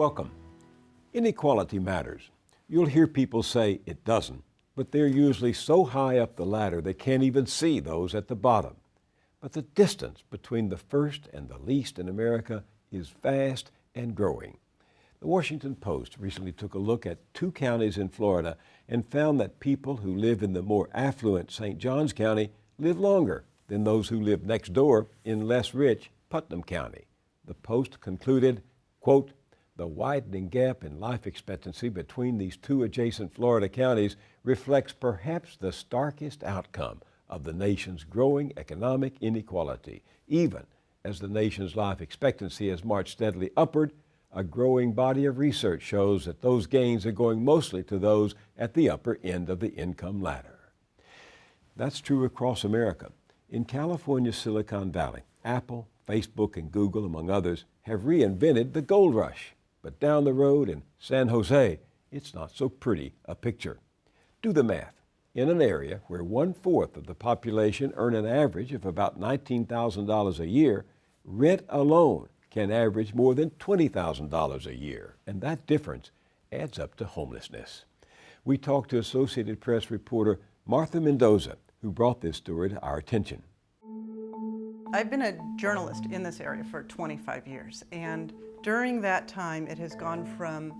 Welcome. Inequality matters. You'll hear people say it doesn't, but they're usually so high up the ladder they can't even see those at the bottom. But the distance between the first and the least in America is vast and growing. The Washington Post recently took a look at 2 counties in Florida and found that people who live in the more affluent St. Johns County live longer than those who live next door in less rich Putnam County. The Post concluded, quote, "The widening gap in life expectancy between these 2 adjacent Florida counties reflects perhaps the starkest outcome of the nation's growing economic inequality. Even as the nation's life expectancy has marched steadily upward, a growing body of research shows that those gains are going mostly to those at the upper end of the income ladder." That's true across America. In California's Silicon Valley, Apple, Facebook, and Google, among others, have reinvented the gold rush. But down the road in San Jose, it's not so pretty a picture. Do the math. In an area where 1/4 of the population earn an average of about $19,000 a year, rent alone can average more than $20,000 a year. And that difference adds up to homelessness. We talked to Associated Press reporter Martha Mendoza, who brought this story to our attention. I've been a journalist in this area for 25 years, and during that time it has gone from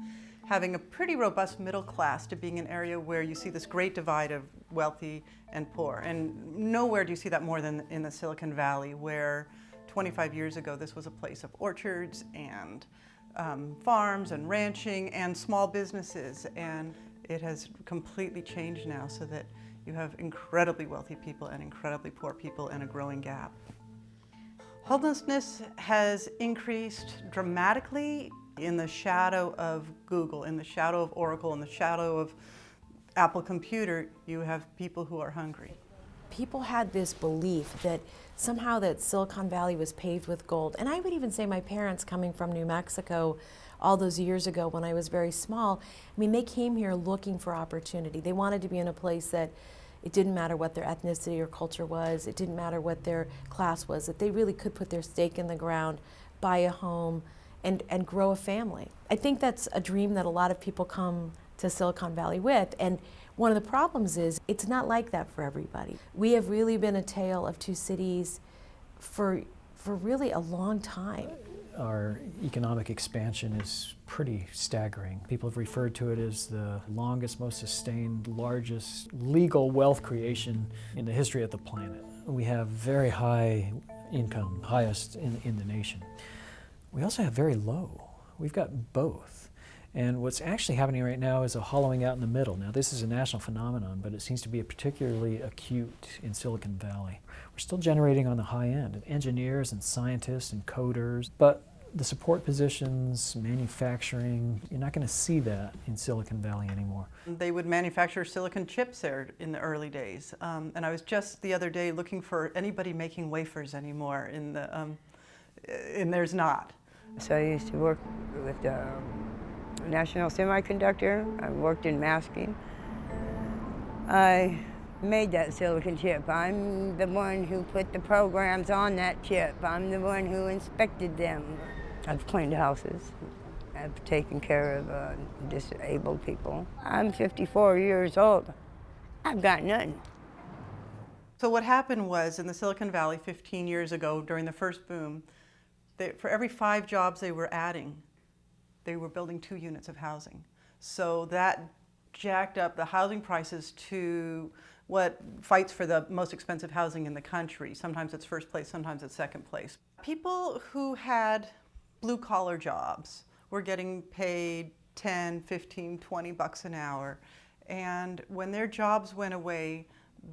having a pretty robust middle class to being an area where you see this great divide of wealthy and poor. And nowhere do you see that more than in the Silicon Valley, where 25 years ago this was a place of orchards and farms and ranching and small businesses, and it has completely changed now so that you have incredibly wealthy people and incredibly poor people and a growing gap. Homelessness has increased dramatically in the shadow of Google, in the shadow of Oracle, in the shadow of Apple Computer. You have people who are hungry. People had this belief that somehow that Silicon Valley was paved with gold. And I would even say my parents, coming from New Mexico all those years ago when I was very small, I mean, they came here looking for opportunity. They wanted to be in a place that it didn't matter what their ethnicity or culture was, it didn't matter what their class was, that they really could put their stake in the ground, buy a home, and grow a family. I think that's a dream that a lot of people come to Silicon Valley with. And one of the problems is it's not like that for everybody. We have really been a tale of 2 cities for really a long time. Our economic expansion is pretty staggering. People have referred to it as the longest, most sustained, largest legal wealth creation in the history of the planet. We have very high income, highest in the nation. We also have very low. We've got both. And what's actually happening right now is a hollowing out in the middle. Now, this is a national phenomenon, but it seems to be particularly acute in Silicon Valley. We're still generating on the high end of engineers and scientists and coders, but the support positions, manufacturing, you're not going to see that in Silicon Valley anymore. They would manufacture silicon chips there in the early days. And I was just the other day looking for anybody making wafers anymore, and there's not. So I used to work with National Semiconductor. I worked in masking. I made that silicon chip. I'm the one who put the programs on that chip. I'm the one who inspected them. I've cleaned houses. I've taken care of disabled people. I'm 54 years old. I've got nothing. So what happened was in the Silicon Valley 15 years ago during the first boom, for every 5 jobs they were adding, they were building 2 units of housing. So that jacked up the housing prices to what fights for the most expensive housing in the country. Sometimes it's first place, sometimes it's second place. People who had blue-collar jobs were getting paid 10, 15, 20 bucks an hour. And when their jobs went away,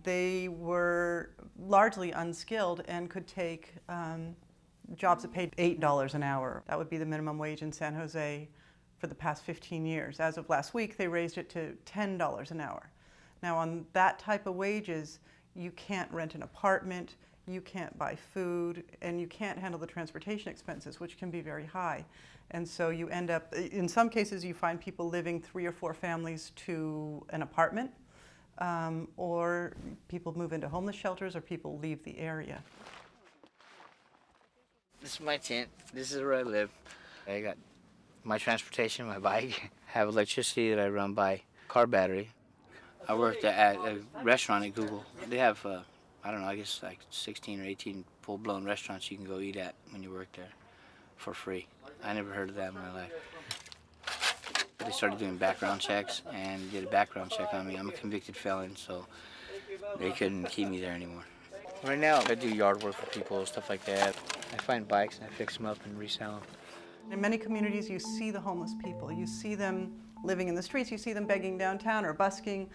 they were largely unskilled and could take jobs that paid $8 an hour. That would be the minimum wage in San Jose for the past 15 years. As of last week, they raised it to $10 an hour. Now, on that type of wages, you can't rent an apartment, you can't buy food, and you can't handle the transportation expenses, which can be very high. And so you end up, in some cases, you find people living 3 or 4 families to an apartment, or people move into homeless shelters, or people leave the area. This is my tent. This is where I live. I got My transportation, my bike, I have electricity that I run by car battery. I worked at a restaurant at Google. They have, I don't know, I guess like 16 or 18 full-blown restaurants you can go eat at when you work there for free. I never heard of that in my life. But they started doing background checks and did a background check on me. I'm a convicted felon, so they couldn't keep me there anymore. Right now, I do yard work for people, stuff like that. I find bikes and I fix them up and resell them. In many communities, you see the homeless people. You see them living in the streets. You see them begging downtown or busking.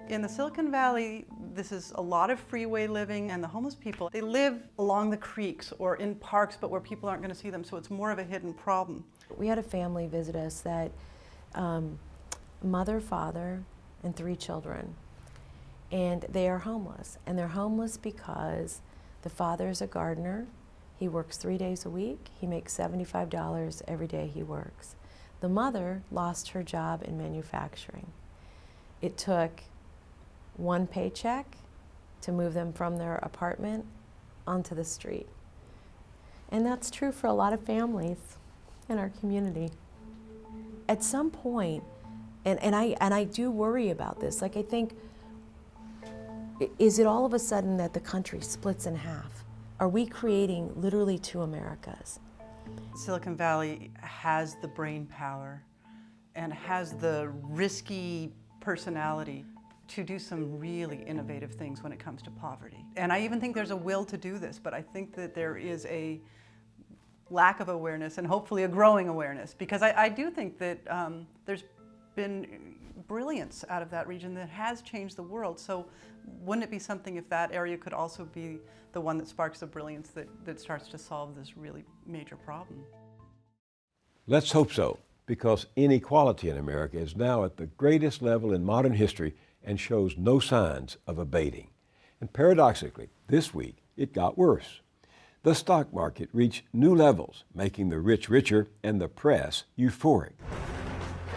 In the Silicon Valley, this is a lot of freeway living, and the homeless people, they live along the creeks or in parks, but where people aren't going to see them, so it's more of a hidden problem. We had a family visit us that mother, father, and 3 children, and they are homeless. And they're homeless because the father is a gardener. He works 3 days a week. He makes $75 every day he works. The mother lost her job in manufacturing. It took 1 paycheck to move them from their apartment onto the street. And that's true for a lot of families in our community. At some point, and I do worry about this, like I think, is it all of a sudden that the country splits in half? Are we creating literally 2 Americas? Silicon Valley has the brain power and has the risky personality to do some really innovative things when it comes to poverty. And I even think there's a will to do this, but I think that there is a lack of awareness and hopefully a growing awareness, because I do think that there's been brilliance out of that region that has changed the world. So wouldn't it be something if that area could also be the one that sparks the brilliance that starts to solve this really major problem? Let's hope so, because inequality in America is now at the greatest level in modern history and shows no signs of abating. And paradoxically, this week it got worse. The stock market reached new levels, making the rich richer and the press euphoric.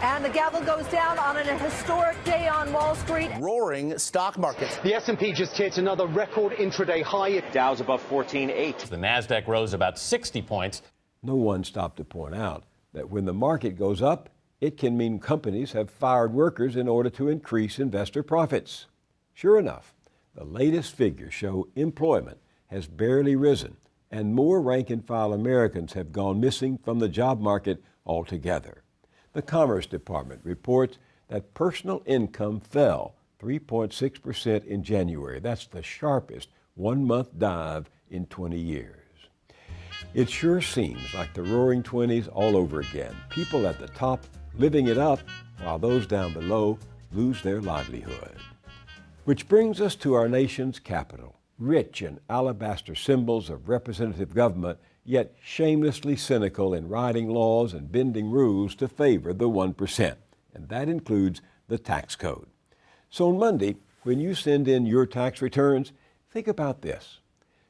And the gavel goes down on an historic day on Wall Street. Roaring stock markets. The S&P just hit another record intraday high. Dow's above 14.8. The Nasdaq rose about 60 points. No one stopped to point out that when the market goes up, it can mean companies have fired workers in order to increase investor profits. Sure enough, the latest figures show employment has barely risen, and more rank-and-file Americans have gone missing from the job market altogether. The Commerce Department reports that personal income fell 3.6% in January. That's the sharpest one-month dive in 20 years. It sure seems like the Roaring '20s all over again. People at the top living it up while those down below lose their livelihood. Which brings us to our nation's capital, rich in alabaster symbols of representative government, yet shamelessly cynical in writing laws and bending rules to favor the 1%, and that includes the tax code. So on Monday, when you send in your tax returns, think about this.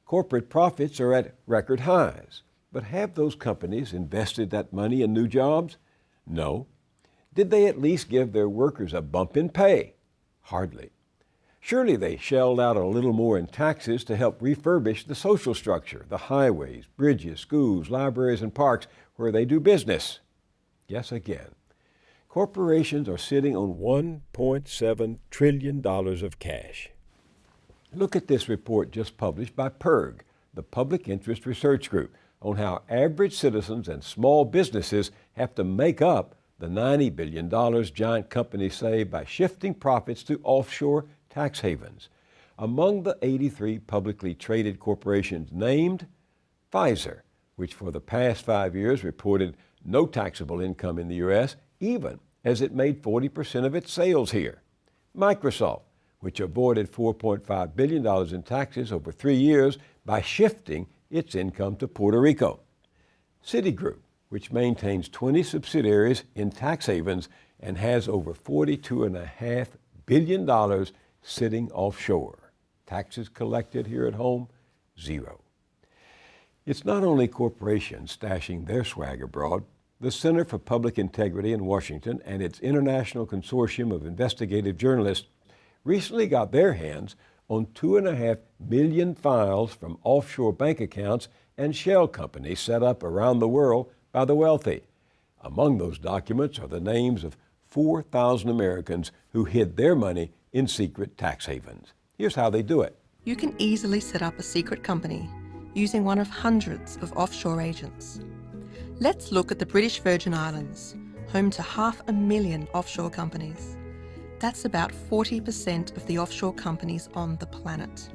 Corporate profits are at record highs, but have those companies invested that money in new jobs? No. Did they at least give their workers a bump in pay? Hardly. Surely they shelled out a little more in taxes to help refurbish the social structure, the highways, bridges, schools, libraries, and parks where they do business. Yes, again. Corporations are sitting on $1.7 trillion of cash. Look at this report just published by PIRG, the Public Interest Research Group, on how average citizens and small businesses have to make up the $90 billion giant companies save by shifting profits to offshore tax havens. Among the 83 publicly traded corporations named, Pfizer, which for the past 5 years reported no taxable income in the U.S., even as it made 40% of its sales here. Microsoft, which avoided $4.5 billion in taxes over 3 years by shifting its income to Puerto Rico. Citigroup, which maintains 20 subsidiaries in tax havens and has over $42.5 billion sitting offshore. Taxes collected here at home, zero. It's not only corporations stashing their swag abroad. The Center for Public Integrity in Washington and its international consortium of investigative journalists recently got their hands on 2.5 million files from offshore bank accounts and shell companies set up around the world by the wealthy. Among those documents are the names of 4,000 Americans who hid their money in secret tax havens. Here's how they do it. You can easily set up a secret company using one of hundreds of offshore agents. Let's look at the British Virgin Islands, home to 500,000 offshore companies. That's about 40% of the offshore companies on the planet.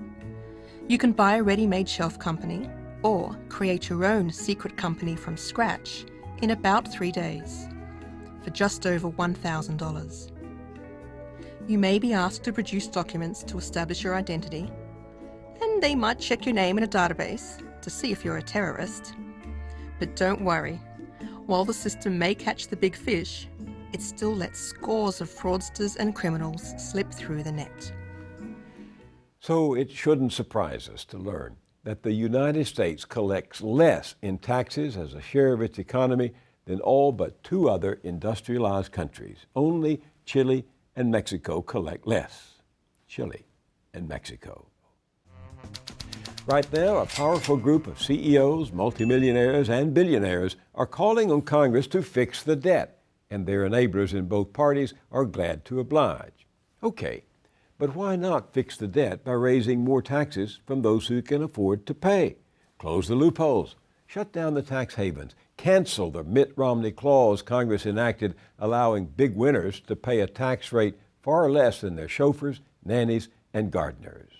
You can buy a ready-made shelf company or create your own secret company from scratch in about 3 days for just over $1,000. You may be asked to produce documents to establish your identity, and they might check your name in a database to see if you're a terrorist. But don't worry, while the system may catch the big fish, it still lets scores of fraudsters and criminals slip through the net. So it shouldn't surprise us to learn that the United States collects less in taxes as a share of its economy than all but 2 other industrialized countries. Only Chile and Mexico collect less. Chile and Mexico. Right now, a powerful group of CEOs, multimillionaires, and billionaires are calling on Congress to fix the debt, and their enablers in both parties are glad to oblige. Okay, but why not fix the debt by raising more taxes from those who can afford to pay? Close the loopholes, shut down the tax havens, cancel the Mitt Romney clause Congress enacted allowing big winners to pay a tax rate far less than their chauffeurs, nannies, and gardeners.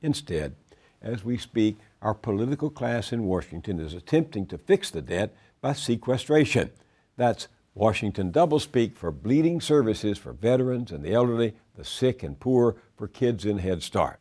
Instead, as we speak, our political class in Washington is attempting to fix the debt by sequestration. That's Washington doublespeak for bleeding services for veterans and the elderly, the sick and poor, for kids in Head Start.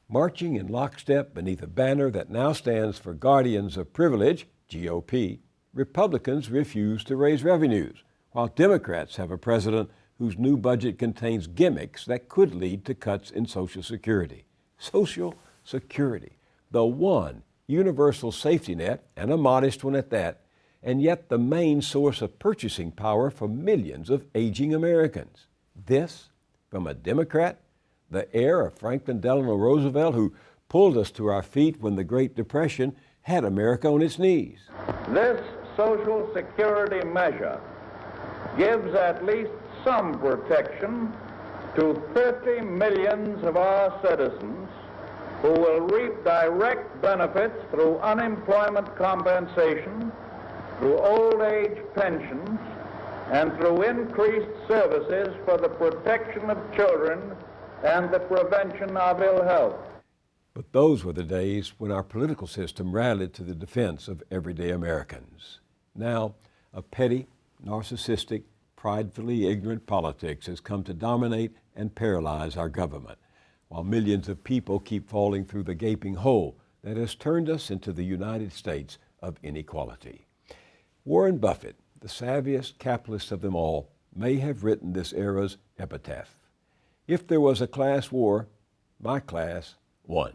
Marching in lockstep beneath a banner that now stands for Guardians of Privilege, GOP, Republicans refuse to raise revenues, while Democrats have a president whose new budget contains gimmicks that could lead to cuts in Social Security. Social Security, the one universal safety net, and a modest one at that, and yet the main source of purchasing power for millions of aging Americans. This from a Democrat, the heir of Franklin Delano Roosevelt, who pulled us to our feet when the Great Depression had America on its knees. This Social Security measure gives at least some protection to 30 million of our citizens who will reap direct benefits through unemployment compensation, through old age pensions, and through increased services for the protection of children and the prevention of ill health. But those were the days when our political system rallied to the defense of everyday Americans. Now, a petty, narcissistic, pridefully ignorant politics has come to dominate and paralyze our government, while millions of people keep falling through the gaping hole that has turned us into the United States of inequality. Warren Buffett, the savviest capitalist of them all, may have written this era's epitaph. If there was a class war, my class won.